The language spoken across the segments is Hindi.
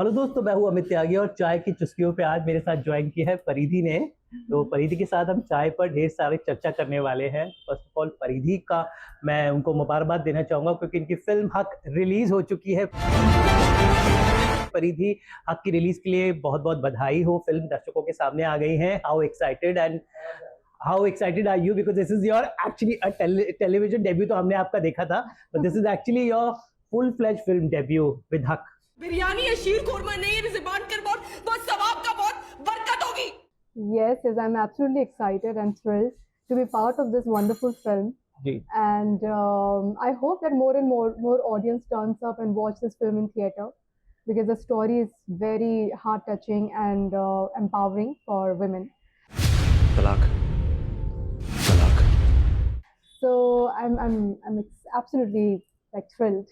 हेलो दोस्तों, मैं हूं अमित त्यागी और चाय की चुस्कियों पे आज मेरे साथ ज्वाइन किया है परिधि ने। तो परिधि के साथ हम चाय पर ढेर सारे चर्चा करने वाले हैं। फर्स्ट ऑफ ऑल परिधि का मैं उनको मुबारकबाद देना चाहूंगा क्योंकि इनकी फिल्म हक रिलीज हो चुकी है। परिधि, हक की रिलीज के लिए बहुत बहुत बधाई हो। फिल्म दर्शकों के सामने आ गई है। How excited are you because this is your actually television debut तो हमने आपका देखा था, but this is actually your full fledge film debut with हक। बिरयानी या शीर खुरमा नहीं है, ज़बान कर बहुत सवाब का बहुत बरकत होगी। Yes, I'm absolutely excited and thrilled to be part of this wonderful film. Ji And I hope that more and more audience turns up and watch this film in theater because the story is very heart touching and empowering for women. तलाक तलाक So absolutely like thrilled.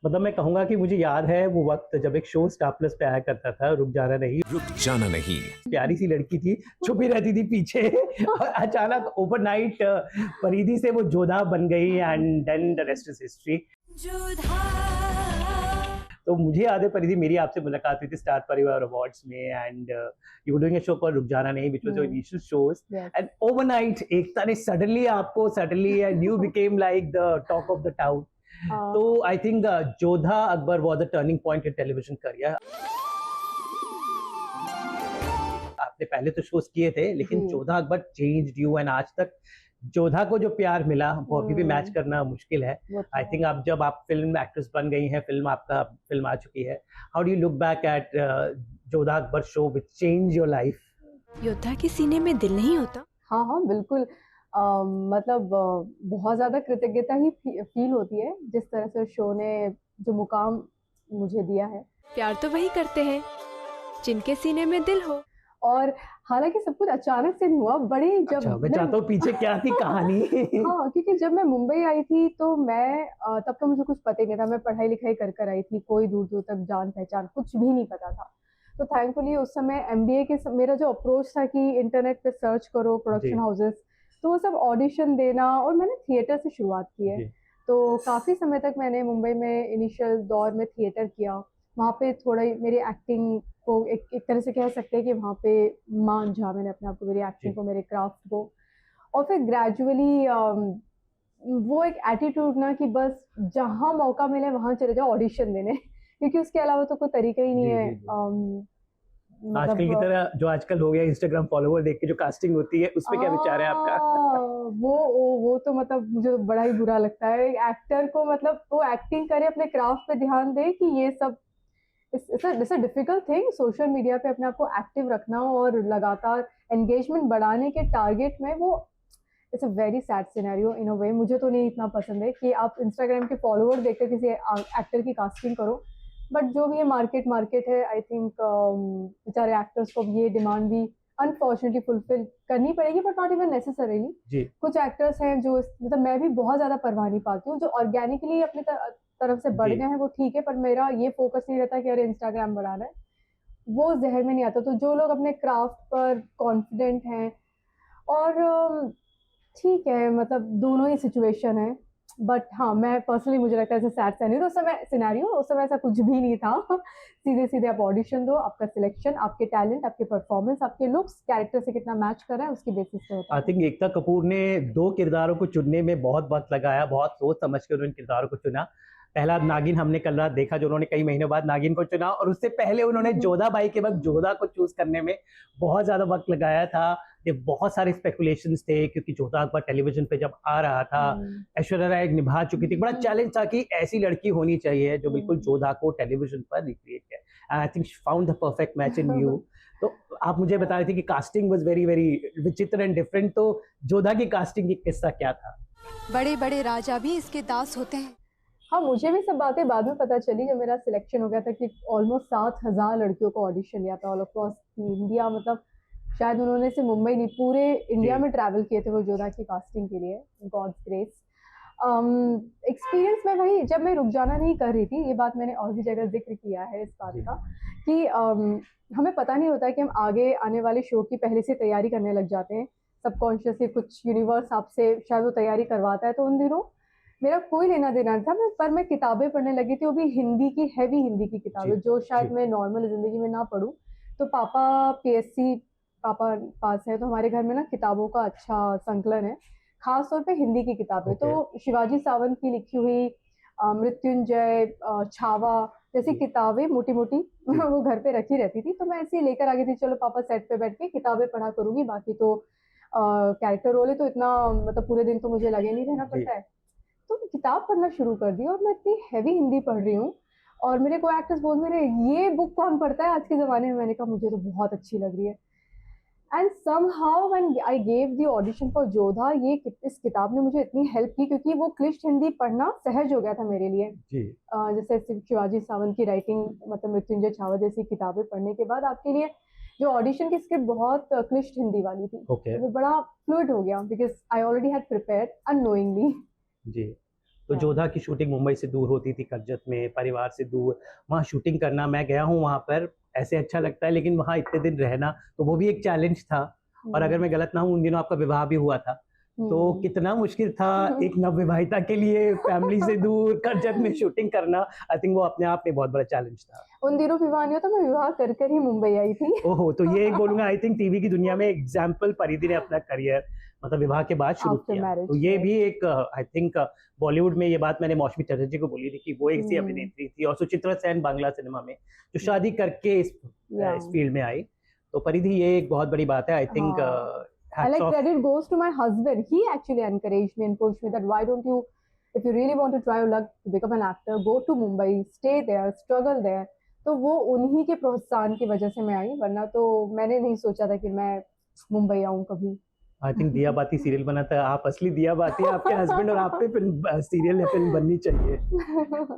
मतलब मैं कहूंगा कि मुझे याद है वो वक्त जब एक शो स्टार प्लस पे आया करता था, रुक जाना नहीं। प्यारी सी लड़की थी, छुपी रहती थी पीछे और अचानक ओवरनाइट परिधि से वो जोधा बन गई and then the rest is history. तो मुझे याद है परिधि, मेरी आपसे मुलाकात हुई थी स्टार परिवार अवार्ड्स में and you were doing a show called Ruk Jaana Nahin which was your initial shows and overnight Ekta ने suddenly and you became like the talk of the town. तो I think Jodha Akbar was the turning point in television career. आपने पहले तो शोज किए थे लेकिन Jodha Akbar changed you and आज तक जोधा को जो प्यार मिला वो अभी भी मैच करना मुश्किल है। आई थिंक आप जब आप फिल्म एक्ट्रेस बन गई हैं, फिल्म आ चुकी है, how do you look back at Jodha Akbar show which change your life? योद्धा के सीने में दिल नहीं होता। हाँ बिल्कुल। मतलब बहुत ज़्यादा कृतज्ञता ही फील होती है जिस तरह से शो ने जो मुकाम मुझे दिया है। प्यार तो वही करते हैं जिनके सीने में दिल हो। और हालांकि सब कुछ अचानक से नहीं हुआ, बड़ी जब अच्छा, मैं चाहता हूँ पीछे क्या थी कहानी। हाँ, क्योंकि जब मैं मुंबई आई थी तो मैं तब तो मुझे कुछ पता ही नहीं था। मैं पढ़ाई लिखाई कर आई थी, कोई दूर दूर तक जान पहचान कुछ भी नहीं पता था। तो थैंकफुली उस समय एमबीए के मेरा जो अप्रोच था कि इंटरनेट पे सर्च करो प्रोडक्शन हाउसेस, तो वो सब ऑडिशन देना, और मैंने थिएटर से शुरुआत की है। तो काफ़ी समय तक मैंने मुंबई में इनिशियल दौर में थिएटर किया। वहाँ पे थोड़ा मेरी एक्टिंग को एक तरह से कह सकते हैं कि वहाँ पे मान जा मैंने अपने आप को, मेरी एक्टिंग को, मेरे क्राफ्ट को। और फिर ग्रेजुअली वो एक एटीट्यूड ना कि बस जहाँ मौका मिले वहाँ चले जाओ ऑडिशन देने, क्योंकि उसके अलावा तो कोई तरीका ही नहीं है। आजकल की तरह जो आजकल हो गया इंस्टाग्राम फॉलोवर देख के जो कास्टिंग होती है उस पे क्या विचार है आपका? वो तो मतलब मुझे बड़ा ही बुरा लगता है। एक्टर को मतलब वो एक्टिंग करे, अपने क्राफ्ट पे ध्यान दे कि ये सब it's a difficult thing. Social media पे अपने आप को एक्टिव रखना और लगातार एंगेजमेंट बढ़ाने के टारगेट में वो it's a very sad scenario in a way. मुझे तो नहीं इतना पसंद है कि आप इंस्टाग्राम के फॉलोवर देखकर किसी एक्टर की कास्टिंग करो। बट जो भी ये मार्केट है, आई थिंक बेचारे एक्टर्स को ये डिमांड भी अनफॉर्चुनेटली फुलफिल करनी पड़ेगी, बट नॉट इवन नेसेसरीली। कुछ एक्टर्स हैं जो मतलब मैं भी बहुत ज़्यादा परवाह नहीं पाती हूँ, जो ऑर्गेनिकली अपनी तरफ से बढ़ गए हैं वो ठीक है, पर मेरा ये फोकस नहीं रहता कि अरे इंस्टाग्राम बढ़ाना है, वो जहर में नहीं आता। तो जो लोग अपने क्राफ्ट पर कॉन्फिडेंट हैं और ठीक है, मतलब दोनों ही सिचुएशन है। बट हाँ, मैं पर्सनली मुझे लगता है सैड सिनेरियो उस समय ऐसा कुछ भी नहीं था। सीधे आप ऑडिशन दो, आपका सिलेक्शन आपके टैलेंट, आपके परफॉर्मेंस, आपके लुक्स कैरेक्टर से कितना मैच कर रहा है उसकी बेसिस पे होता है। आई थिंक एकता कपूर ने 2 किरदारों को चुनने में बहुत वक्त लगाया, बहुत सोच समझ कर उन्होंने किरदारों को चुना। पहला नागिन हमने कल रात देखा जो उन्होंने कई महीने बाद नागिन को चुना, और उससे पहले उन्होंने जोधा बाई के वक्त जोधा को चूज करने में बहुत ज्यादा वक्त लगाया था। ये बहुत सारे स्पेकुलेशंस थे क्योंकि जोधा अकबर टेलीविजन पे जब आ रहा था, ऐश्वर्या राय निभा चुकी थी। बड़ा चैलेंज था कि ऐसी लड़की होनी चाहिए जो बिल्कुल जोधा को टेलीविजन पर रिक्रिएट करे। I think found the perfect match in you. तो आप मुझे बता रहे थे कि कास्टिंग वाज वेरी वेरी विचित्र एंड डिफरेंट। तो जोधा की कास्टिंग की किस्सा क्या था? बड़े बड़े राजा भी इसके दास होते हैं। हाँ, मुझे भी सब बातें बाद में पता चली जब मेरा सिलेक्शन हो गया था कि ऑलमोस्ट 7,000 लड़कियों को ऑडिशन लिया था ऑल अक्रॉस इंडिया। मतलब शायद उन्होंने से मुंबई नहीं, पूरे इंडिया में ट्रैवल किए थे वो जोधा की कास्टिंग के लिए। God's grace. एक्सपीरियंस में वही, जब मैं रुक जाना नहीं कर रही थी, ये बात मैंने और भी जगह जिक्र किया है इस बात का कि हमें पता नहीं होता है कि हम आगे आने वाले शो की पहले से तैयारी करने लग जाते हैं। सबकॉन्शियसली कुछ यूनिवर्स आपसे शायद वो तैयारी करवाता है। तो उन दिनों मेरा कोई लेना देना नहीं था, मैं किताबें पढ़ने लगी थी, वो भी हिंदी की, हैवी हिंदी की किताबें, जी, जो शायद जी। मैं नॉर्मल जिंदगी में ना पढूं। तो पापा पीएससी पापा पास है, तो हमारे घर में ना किताबों का अच्छा संकलन है, खास तौर पे हिंदी की किताबें। ओके। तो शिवाजी सावंत की लिखी हुई मृत्युंजय, छावा जैसी जी। किताबें मोटी मोटी जी। वो घर पे रखी रहती थी। तो मैं ऐसे ही लेकर आ गई थी, चलो पापा सेट पे बैठ के किताबें पढ़ा करूंगी, बाकी तो कैरेक्टर रोल है तो इतना मतलब पूरे दिन तो मुझे लगे नहीं रहना जी। पड़ता है। तो किताब पढ़ना शुरू कर दी, और मैं इतनी हैवी हिंदी पढ़ रही हूँ, और मेरे को एक्टर्स बोल रहे ये बुक कौन पढ़ता है आज के ज़माने में। मैंने कहा मुझे तो बहुत अच्छी लग रही है। And somehow when I gave the audition for Jodha, इस किताब ने मुझे इतनी हेल्प की, क्योंकि वो क्लिष्ट हिंदी पढ़ना सहज हो गया था मेरे लिए। जी। जैसे शिवाजी सावंत की राइटिंग, मतलब मृत्युंजय छावा जैसी किताबें पढ़ने के बाद आपके लिए जो ऑडिशन की स्क्रिप्ट बहुत क्लिष्ट हिंदी वाली थी, ओके। तो वो बड़ा फ्लूइड हो गया, because I already had prepared unknowingly. जी। तो हाँ। जोधा की शूटिंग मुंबई से दूर होती थी, कर्जत में, परिवार से दूर, वहाँ शूटिंग करना, मैं गया हूँ वहाँ पर, ऐसे अच्छा लगता है, लेकिन वहाँ इतने दिन रहना, तो वो भी एक चैलेंज था। और अगर मैं गलत ना हूँ, उन दिनों आपका विवाह भी हुआ था, तो कितना मुश्किल था एक नवविवाहिता के लिए फैमिली से दूर कर्जत में शूटिंग करना। आई थिंक वो अपने आप में बहुत बड़ा चैलेंज था। उन दिनों विवाह नहीं होता, मैं विवाह कर कर ही मुंबई आई थी। ओहो, तो ये एक बोलूँगा, आई थिंक टीवी की दुनिया में एग्जाम्पल परिधि ने अपना करियर मतलब विवाह के बाद शुरू आफ्टर किया। मैरिज, तो ये भी एक आई थिंक बॉलीवुड में, ये बात मैंने मौसमी चटर्जी को बोली थी कि वो एक ऐसी अभिनेत्री थी, और सुचित्रा सेन बांग्ला सिनेमा में जो शादी करके इस फील्ड में आई। तो परिधि ये एक बहुत बड़ी बात है, I think I like credit goes to my husband. He actually encouraged me and pushed me that why don't you, if you really want to try your luck to become an actor, go to Mumbai, stay there, struggle there. तो वो उन्हीं के प्रोत्साहन की वजह से मैं आई, वरना तो मैंने नहीं सोचा था कि मैं मुंबई आऊँ कभी। आई थिंक दिया बाती सीरियल बना था, आप असली दिया बाती, आपके हस्बैंड और आप पे फिल्म सीरियल या फिल्म बननी चाहिए।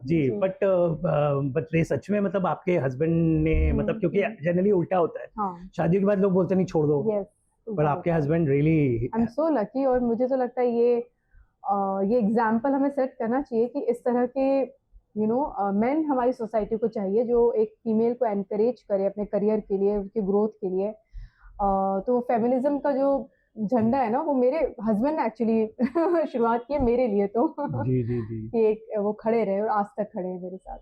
जी। बट ये सच में मतलब आपके हस्बैंड ने मतलब, क्योंकि जनरली उल्टा होता है, हाँ। शादियों के बाद लोग बोलते नहीं छोड़ दो, Yes. पर आपके husband really, I am so lucky. और मुझे तो लगता है ये एग्जाम्पल हमें सेट करना चाहिए कि इस तरह के मेन हमारी सोसाइटी को चाहिए जो एक फीमेल को एनकरेज करे अपने करियर के लिए, उसके ग्रोथ के लिए। तो फेमिनिज्म का जो झंडा है ना, वो मेरे हस्बैंड ने एक्चुअली शुरुआत की है मेरे लिए, तो जी जी जी कि एक वो खड़े रहे और आज तक खड़े हैं मेरे साथ।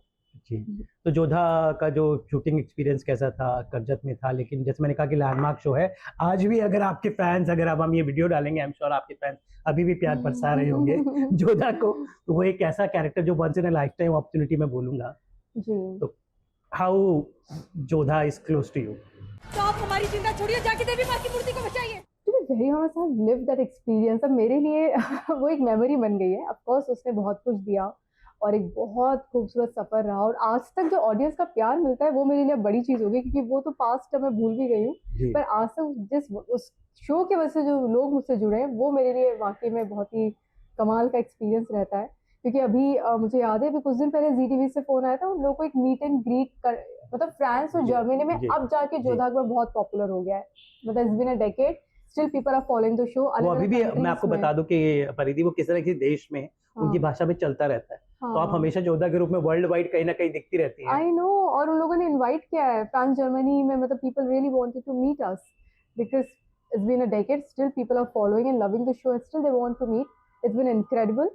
जी। तो जोधा का जो शूटिंग एक्सपीरियंस कैसा था? कर्जत में था, लेकिन जैसे मैंने कहा कि लैंडमार्क शो है, आज भी अगर आपके फैंस, अगर अब हम ये वीडियो डालेंगे, आई एम श्योर आपके फैंस अभी भी प्यार बरसा रहे होंगे जोधा को। तो वो एक ऐसा कैरेक्टर जो once in a lifetime opportunity मैं बोलूंगा। जी। तो how Jodha is close to you? तो आप हमारी चिंता छोड़िए, जाके देवी माँ की मूर्ति को बचाइए। To be very honest, I've lived that experience. अब मेरे लिए वो एक मेमोरी बन गई है। ऑफ कोर्स उसने बहुत कुछ दिया और एक बहुत खूबसूरत सफर रहा, और आज तक जो ऑडियंस का प्यार मिलता है वो मेरे लिए बड़ी चीज हो गई, क्योंकि वो तो पास्ट मैं भूल भी गई हूँ, पर आज तक उस शो की वजह से जो लोग मुझसे जुड़े हैं वो मेरे लिए वाकई में बहुत ही कमाल का एक्सपीरियंस रहता है। क्योंकि अभी मुझे याद है, अभी कुछ दिन पहले ZTV से फोन आया था, उन लोगों को एक मीट एंड ग्रीट कर, मतलब फ्रांस और जर्मनी में अब जाके जोधा अकबर बहुत पॉपुलर हो गया है। मतलब it's been a decade, still people are following the show. वो अभी भी, मैं आपको बता दूं कि परिधि वो किसी न किसी देश में उनकी भाषा में चलता रहता है, तो आप हमेशा जोधा के रूप में वर्ल्ड वाइड कहीं ना कहीं दिखती रहती है। आई नो, और उन लोगों ने इनवाइट किया है फ्रांस जर्मनी में, मतलब people really wanted to meet us because it's been a decade, still people are following and loving the show, still they want to meet, it's been incredible.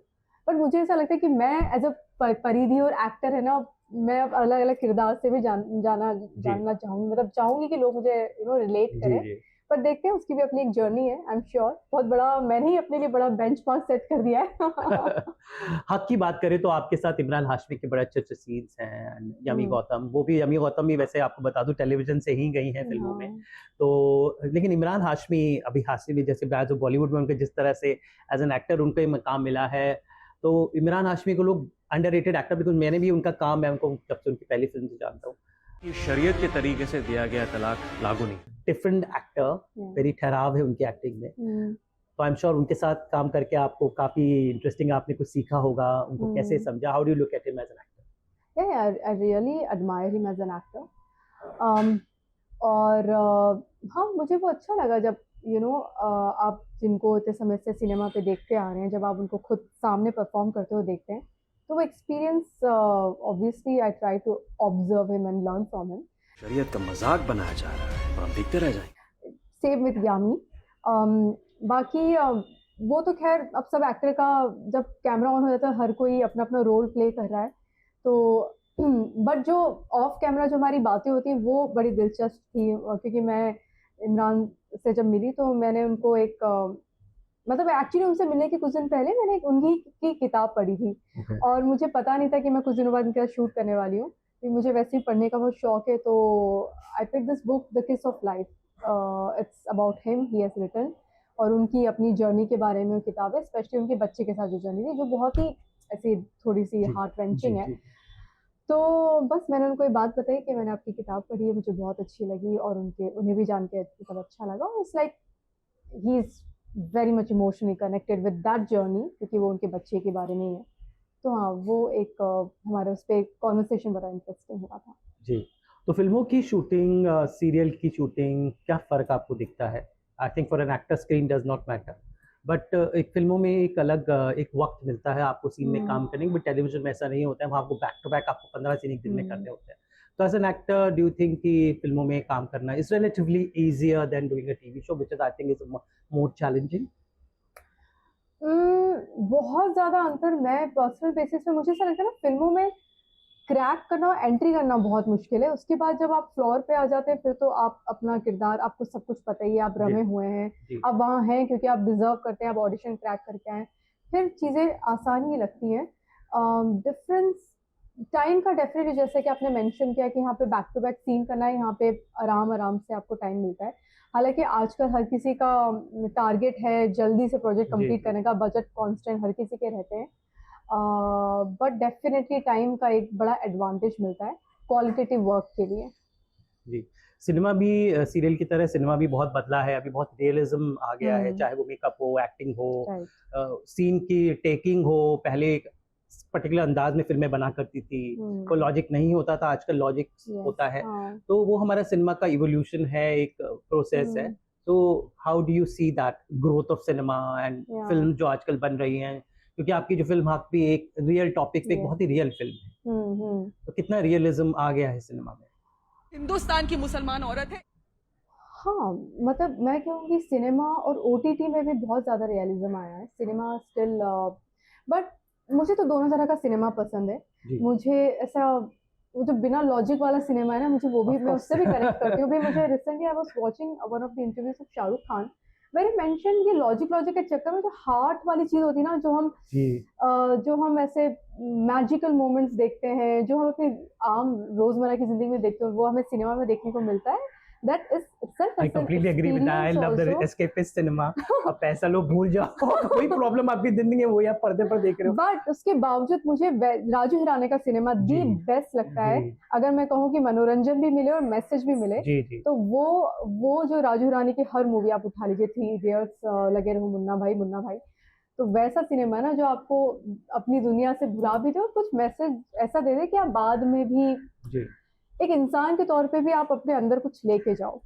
But मुझे ऐसा लगता है कि मैं एज अ परिधि और एक्टर है ना, मैं अब अलग अलग किरदार से भी जानना चाहूंगी, मतलब चाहूंगी कि लोग मुझे रिलेट करें। पर देखते हैं, उसकी भी अपनी एक जर्नी है, आई एम श्योर। बहुत बड़ा मैंने ही अपने लिए बड़ा बेंचमार्क सेट कर दिया है। हक की बात करें तो आपके साथ इमरान हाशमी के बड़े अच्छे अच्छे सीन्स हैं, यमी गौतम, वो भी यमी गौतम भी वैसे आपको बता दूं टेलीविजन से ही गई हैं फिल्मों में। तो लेकिन इमरान हाशमी अभी हाशमी जैसे जो बॉलीवुड में उनके जिस तरह से एज एन एक्टर उनको मकाम मिला है, तो इमरान हाशमी को लोग अंडररेटेड एक्टर, बिकॉज मैंने भी उनका काम, मैं उनको जब से उनकी पहली फिल्म से जानता हूँ। शरीयत के तरीके से दिया गया तलाक लागू नहीं। डिफरेंट एक्टर, वेरी ठहराव है उनकी एक्टिंग में। तो आई एम श्योर उनके साथ काम करके आपको काफी इंटरेस्टिंग, आपने कुछ सीखा होगा, उनको कैसे समझा, how do you look at him as an actor? Yeah, I really admire him as an actor. और हाँ, मुझे वो अच्छा लगा जब आप जिनको इतने समय से सिनेमा पे देखते आ रहे हैं, जब आप उनको खुद सामने परफॉर्म करते हुए देखते हैं, तो वो experience obviously I try to observe him and learn from him. शरीयत का मजाक बनाया जा रहा है और हम देखते रह जाएंगे। सेम विद यामी। बाकी वो तो खैर अब सब एक्टर का जब कैमरा ऑन हो जाता है हर कोई अपना अपना रोल प्ले कर रहा है, तो बट जो ऑफ कैमरा जो हमारी बातें होती हैं वो बड़ी दिलचस्प थी, क्योंकि मैं इमरान से जब मिली तो मैंने उनको एक मतलब एक्चुअली उनसे मिलने के कुछ दिन पहले मैंने उन्हीं की किताब पढ़ी थी, Okay. और मुझे पता नहीं था कि मैं कुछ दिनों बाद इनका शूट करने वाली हूँ, क्योंकि मुझे वैसे ही पढ़ने का बहुत शौक है। तो I pick this book the kiss of life, it's about him, he has written, और उनकी अपनी जर्नी के बारे में किताब है, स्पेशली उनके बच्चे के साथ जो जर्नी थी जो बहुत ही ऐसी थोड़ी सी जी, हार्ट रेंचिंग जी, है। जी। तो बस मैंने उनको ये बात बताई कि मैंने आपकी किताब पढ़ी है, मुझे बहुत अच्छी लगी, और उन्हें भी जान के बहुत अच्छा लगा। It's like he is very much emotionally connected with that journey, क्योंकि वो उनके बच्चे के बारे में ही है। तो हाँ, वो एक हमारे उस पर कॉन्वर्सेशन बड़ा इंटरेस्टिंग हुआ था। जी, तो फ़िल्मों की शूटिंग, सीरियल की शूटिंग, क्या फ़र्क आपको दिखता है? I think for an actor screen does not matter, but एक फ़िल्मों में एक अलग एक वक़्त मिलता है आपको सीन में काम करने का, बट टेलीविज़न में ऐसा नहीं होता है, वहाँ आपको बैक टू बैक आपको 15 सीन एक दिन में करने होते हैं। तो as an actor do you think कि फ़िल्मों में काम करना is relatively easier than doing a TV show, which is I think is more challenging? बहुत ज़्यादा अंतर, मैं पर्सनल बेसिस पे मुझे ऐसा लगता है ना, फ़िल्मों में क्रैक करना और एंट्री करना बहुत मुश्किल है। उसके बाद जब आप फ्लोर पे आ जाते हैं फिर तो आप अपना किरदार, आपको सब कुछ पता ही है, आप जी, रमे हुए हैं, जी। आप वहाँ हैं क्योंकि आप डिज़र्व करते हैं, आप ऑडिशन क्रैक करके आए हैं, फिर चीज़ें आसान ही लगती हैं। डिफरेंस टाइम का डेफ़िनेटली, जैसे कि आपने मेंशन किया कि यहाँ पे बैक टू बैक सीन करना है, यहाँ पे आराम-आराम से आपको टाइम मिलता है। हालाँकि आजकल हर किसी का टारगेट है जल्दी से प्रोजेक्ट जी, कंप्लीट जी। करने का, बजट कांस्टेंट हर किसी के रहते हैं। बट डेफिनेटली टाइम का एक बड़ा एडवांटेज मिलता है क्वालिटेटिव वर्क के लिए। जी, सिनेमा भी सीरियल की तरह सिनेमा भी बहुत बदला है, अभी बहुत रियलिज़्म आ गया है, हम्म, चाहे वो मेकअप हो, एक्टिंग हो, राइट। सीन की टेकिंग हो, पहले एक पर्टिकुलर अंदाज़ में फ़िल्में बना करती थी, कोई लॉजिक नहीं होता था, आजकल लॉजिक यस, होता है, हाँ। तो वो हमारा सिनेमा का इवोल्यूशन है, एक प्रोसेस है। हम्म, तो how do you see that growth of cinema and या, फ़िल्म जो आजकल बन रही हैं? क्योंकि आपकी जो फ़िल्म आप भी एक रियल टॉपिक पे एक ये, बहुत ही रियल फ़िल्म है, हम्म। तो कितना रियलिज़्म आ गया है सिनेमा में? हिंदुस्तान की मुसलमान औरत है। हाँ, मतलब मैं कहूँगी सिनेमा और ओटीटी में भी बहुत ज़्यादा रियलिज्म आया है। सिनेमा स्टिल, बट मुझे तो दोनों तरह का सिनेमा पसंद है। जी, मुझे ऐसा वो जो बिना लॉजिक वाला सिनेमा है ना, मुझे वो भी, ऑफ़ मैं कोर्स। उससे भी कनेक्ट करती हूँ। अभी मुझे recently I was watching one of the interviews of Shahrukh Khan, where he mentioned ये लॉजिक लॉजिक के चक्कर में जो हार्ट वाली चीज़ होती है ना, जी, जो हम ऐसे मैजिकल मोमेंट्स देखते हैं, जो हम अपनी आम रोज़मर्रा की ज़िंदगी में देखते हैं, वो हमें सिनेमा में देखने को मिलता है। That is itself I is an completely agree with that, I experience love the also. Escapist cinema. अब पैसा लो भूल जाओ, कोई प्रॉब्लम आपकी ज़िंदगी में वो आप पर्दे पर देख रहे हो। बट उसके बावजूद मुझे राजू हिराने का सिनेमा जी, दी बेस्ट लगता है। जी, अगर मैं कहूँ कि मनोरंजन भी मिले और मैसेज भी मिले, जी, जी, तो वो जो राजू हिरानी की हर मूवी आप उठा लीजिए, थ्री इडियट्स, लगे रहो मुन्ना भाई, तो वैसा सिनेमा है ना जो आपको अपनी दुनिया से भुला भी दे और कुछ मैसेज ऐसा दे दे कि आप बाद में भी जी, एक इंसान के तौर पे भी आप अपने अंदर कुछ लेके जाओ।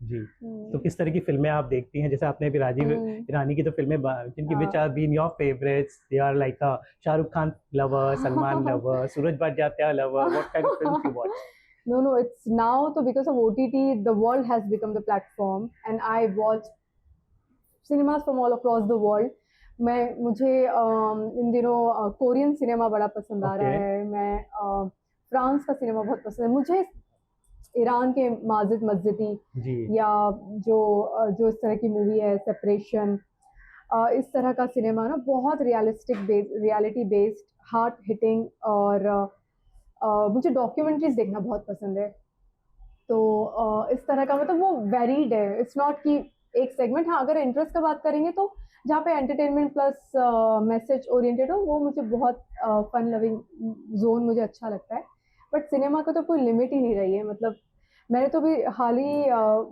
जी। तो हम्म, किस तरह की फ़िल्में आप देखती हैं? जैसे आपने अभी राजीव हम्म, ईरानी की तो फ़िल्में जिनकी व्हिच हाँ। Are been your favourites? They are like a Shahrukh Khan lover, Salman lover, Sooraj Barjatya lover, what kind of films you watch? No, no, it's now so because of OTT, the world has become the platform, and I watch cinemas from all across the world. मुझे इन दिनों कोरियन सिनेमा बड़ा पसंद आ ओके, रहा है। मैं फ्रांस का सिनेमा बहुत पसंद है मुझे। ईरान के माजिद मस्जिदी, जी, या जो इस तरह की मूवी है सेपरेशन, इस तरह का सिनेमा ना बहुत रियलिटी बेस्ड, हार्ट हिटिंग, और मुझे डॉक्यूमेंट्रीज देखना बहुत पसंद है। तो इस तरह का मतलब वो वेरीड है, इट्स नॉट कि एक सेगमेंट। हाँ, अगर इंटरेस्ट का बात करेंगे तो जहाँ पे एंटरटेनमेंट प्लस मैसेज ओरिएंटेड हो, वो मुझे बहुत फन लविंग जोन मुझे अच्छा लगता है। बट सिनेमा का तो कोई लिमिट ही नहीं रही है। मतलब मैंने तो भी हाल ही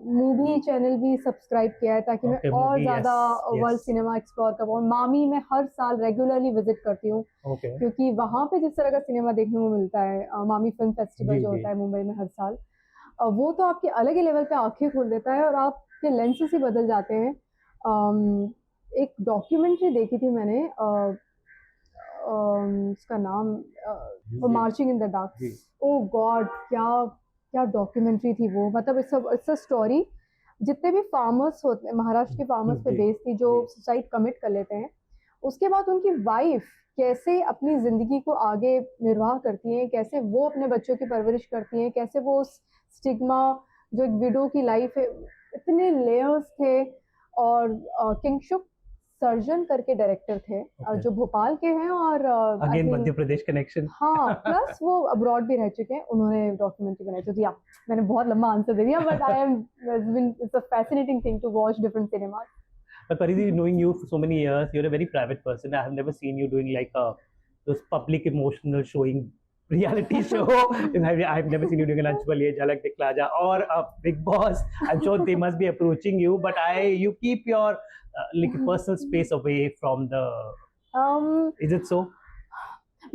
मूवी चैनल भी सब्सक्राइब किया है ताकि मैं ओके, और मूवी, ज़्यादा yes, world yes, cinema explore कर पाऊँ। मामी मैं हर साल रेगुलरली विजिट करती हूँ, ओके, क्योंकि वहाँ पे जिस तरह का सिनेमा देखने को मिलता है, मामी फिल्म फेस्टिवल जी, जो जी, होता है मुंबई में हर साल, वो तो आपके अलग ही लेवल पे आंखें खोल देता है और आपके लेंसेज ही बदल जाते हैं। एक डॉक्यूमेंट्री देखी थी मैंने, उसका नाम जी, मार्चिंग इन द डार्क। जी, ओ गॉड, क्या क्या डॉक्यूमेंट्री थी वो। मतलब इट्स अ स्टोरी जितने भी फार्मर्स होते हैं, महाराष्ट्र के फार्मर्स पे जी, बेस्ड थी, जो जी। सुसाइड कमिट कर लेते हैं, उसके बाद उनकी वाइफ कैसे अपनी जिंदगी को आगे निर्वाह करती हैं, कैसे वो अपने बच्चों की परवरिश करती हैं, कैसे वो स्टिग्मा जो एक विडो की लाइफ है, इतने लेयर्स थे। और किंगशुक सर्जन करके डायरेक्टर थे, Okay. जो भोपाल के हैं, और I again think Madhya Pradesh connection. हाँ, प्लस वो अब्रॉड भी रह चुके हैं, उन्होंने डॉक्यूमेंट्री बनाई थी। तो या मैंने बहुत लंबा आंसर दे दिया, but I am it's a fascinating thing to watch different cinemas. But Paridhi, knowing you for so many years, you're a very private person. I have never seen you doing like those public emotional showing reality show. I've never seen you doing an Anjali, Jhalak Dikhla Ja, or a Big Boss. I'm sure they must be approaching you, but you keep your like personal space away from the. Is it so?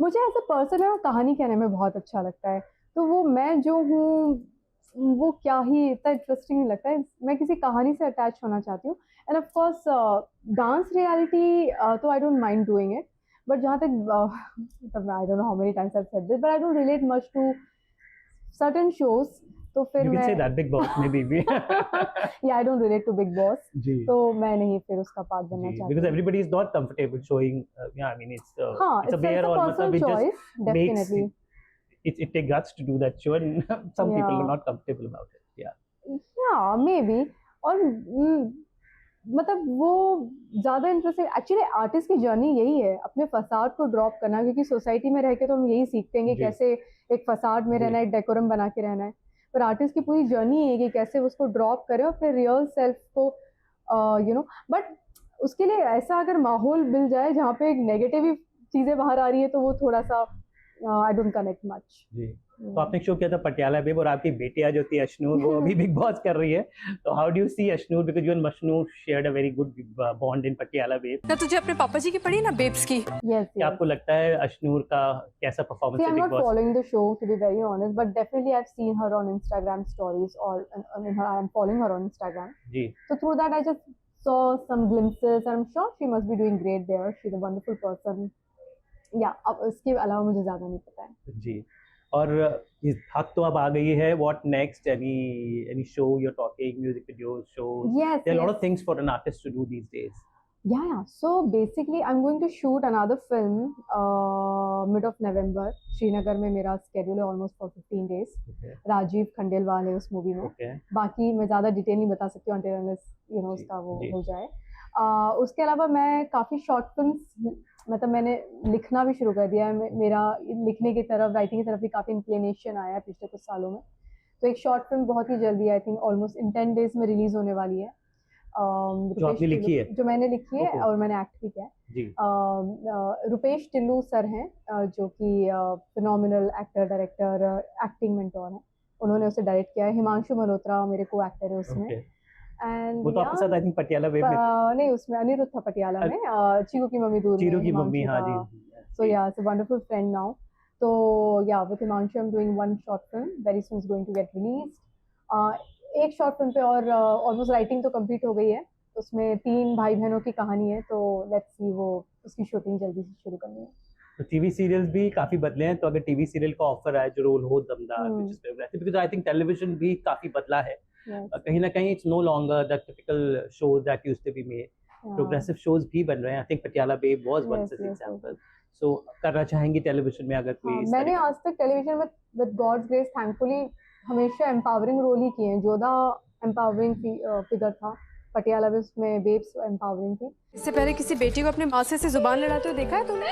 मुझे एज अ पर्सन है, कहानी कहने में बहुत अच्छा लगता है, तो वो मैं जो हूँ वो क्या ही इतना इंटरेस्टिंग नहीं लगता है, मैं किसी कहानी से अटैच होना चाहती हूँ. And of course dance reality तो I don't mind doing it, but जहाँ तक मतलब I don't know how many times I have said this, but I don't relate much to certain shows. तो फिर You can मैं say that Big Boss maybe. या I don't relate to Bigg Boss, जी. तो मैं नहीं फिर उसका पार्ट बनना जी, चाहती because हूँ. everybody is not comfortable showing. Yeah, I mean हाँ, it's a bare or personal मतलब it choice, just makes definitely. it takes guts to do that show, and some people are Yeah. not comfortable about it. Yeah. या मे बी. और मतलब वो ज्यादा इंटरेस्टिंग एक्चुअली आर्टिस्ट की जर्नी यही है, अपने फसाद को ड्रॉप करना, क्योंकि सोसाइटी में रह के तो हम यही सीखते हैं कि जी। कैसे एक फसाद में जी। रहना है, एक डेकोरम बना के रहना है, पर आर्टिस्ट की पूरी जर्नी है कि कैसे उसको ड्रॉप करे और अपने रियल सेल्फ को बट उसके लिए ऐसा अगर माहौल मिल जाए जहाँ पे एक नेगेटिव चीजें बाहर आ रही है, तो वो थोड़ा सा आई डोंट कनेक्ट मच. जी. तो आपने शो किया था पटियाला बेब, और आपकी बेटियां जो थी अशनूर, वो अभी बिग बॉस कर रही है. तो how do you see Ashnoor, because you and मशनूर shared a very good bond in Patiala babe. ना तुझे अपने पापा जी की पड़ी ना बेब्स की. यस. क्या आपको लगता है अशनूर का कैसा See, परफॉर्मेंस है I'm big not boss? following the show to be very honest, but definitely I've seen her on Instagram stories, or I'm following her on Instagram. जी. So through that, I just saw some glimpses, and I'm sure she must be doing great there. She's a wonderful person. Yeah, अब इसके अलावा मुझे ज़्यादा नहीं पता है. जी. और इस भाग तो अब आ गई है. What next? Any show you are talking, music videos, shows? Yes, there are lot yes. Of things for an artist to do these days. Yeah, yeah. So basically, I'm going to shoot another film mid of November. Srinagar में मेरा schedule है almost for 15 days. Okay. Rajeev Khandelwal है उस मूवी में. ओके. बाकी मैं ज़्यादा डिटेल नहीं बता सकती हूँ until unless जी, उसका वो जी. हो जाए. उसके अलावा मैं काफ़ी शॉर्ट फिल्म्स, मतलब मैंने लिखना भी शुरू कर दिया है. मेरा लिखने की तरफ, राइटिंग की तरफ भी काफ़ी इंक्लिनेशन आया है पिछले कुछ सालों में. तो एक शॉर्ट फिल्म बहुत ही जल्दी, I think almost in 10 days में रिलीज होने वाली है. जो आपने लिखी है? जो मैंने लिखी है ओहो. और मैंने एक्ट भी किया है. जी. रुपेश टिल्लू सर हैं, जो कि phenomenal actor, director, acting mentor हैं. उन्होंने उसे डायरेक्ट किया है. हिमांशु मल्होत्रा मेरे को एक्टर है उसमें. ओके. एंड वो तो आपके साथ आई थिंक पटियाला वेब में नहीं, उसमें अनिरुद्ध था पटियाला में. चीकू की मम्मी दूर चीरू में की मम्मी. हिमांशु हाँ था. जी. So yeah, it's a wonderful friend now. So yeah, with Himanshu, I'm doing one short film. Very soon it's going to get released. एक शॉर्ट फिल्म पे और ऑलमोस्ट राइटिंग तो कंप्लीट हो गई है. उसमें 3 भाई बहनों की कहानी है, तो लेट्स सी, वो उसकी शूटिंग जल्दी से शुरू करनी है. तो टीवी सीरियल्स भी काफी बदले हैं. तो अगर टीवी सीरियल का ऑफर आए जो रोल हो दमदार, हम्म. which is progressive, because I think television भी काफी बदला है. Yes. कहीं ना कहीं it's no longer the typical shows that used to be made. Yeah. Progressive shows भी बन रहे हैं. I think Patiala babe was one Yes, such yes, yes. example. So करना चाहेंगी टेलीविजन में अगर कोई हाँ, इस मैंने तरह आज तक टेलीविजन में विद गॉड्स ग्रेस थैंकफुली हमेशा एम्पावरिंग रोल ही किए हैं. जोधा एम्पावरिंग फिगर था, पटियाला में उसमें बेब्स एम्पावरिंग थी. इससे पहले किसी बेटी को अपने माँ से जुबान लड़ाते हुए देखा है तुमने?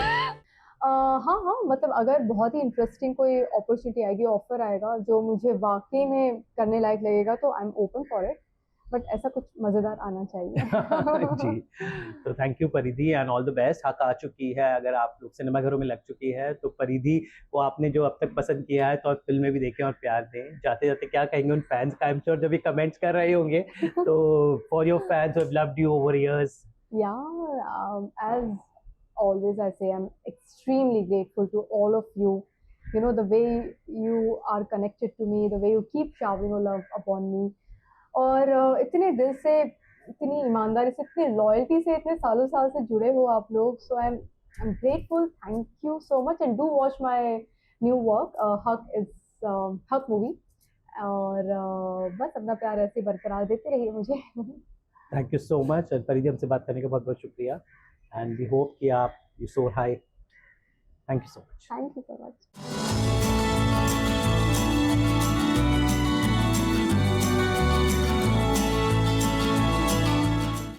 हाँ हाँ, मतलब अगर बहुत ही इंटरेस्टिंग कोई अपॉर्चुनिटी आएगी, ऑफर आएगा जो मुझे वाकई में करने लायक लगेगा, तो I am open for it. But ऐसा कुछ मजेदार आना चाहिए. जी. तो थैंक यू परिधि, एंड ऑल द बेस्ट. हक आ चुकी है, अगर आप लोग सिनेमा घरों में लग चुकी है, तो परिधि को आपने जो अब तक पसंद किया है, तो आप फिल्में भी देखें और प्यार दें. जाते जाते क्या कहेंगे उन फैंस का? आई एम श्योर जब ये कमेंट्स कर रहे होंगे, तो for your fans who have loved you over years. Yeah, as always I say, I'm extremely grateful to all of you. You know, the way you are connected to me, the way you keep showering your love upon me. और इतने दिल से, इतनी ईमानदारी से, इतनी लॉयल्टी से इतने सालों साल से जुड़े हो आप लोग. So I am grateful. Thank you so much, and do watch my new work. Haq movie, और बस अपना प्यार ऐसे ही बरकरार देते रहिए मुझे। थैंक यू सो मच परिधि, हमसे बात करने का बहुत बहुत शुक्रिया एंड वी होप कि आप यू सोर high. Thank you so much. Thank you so much.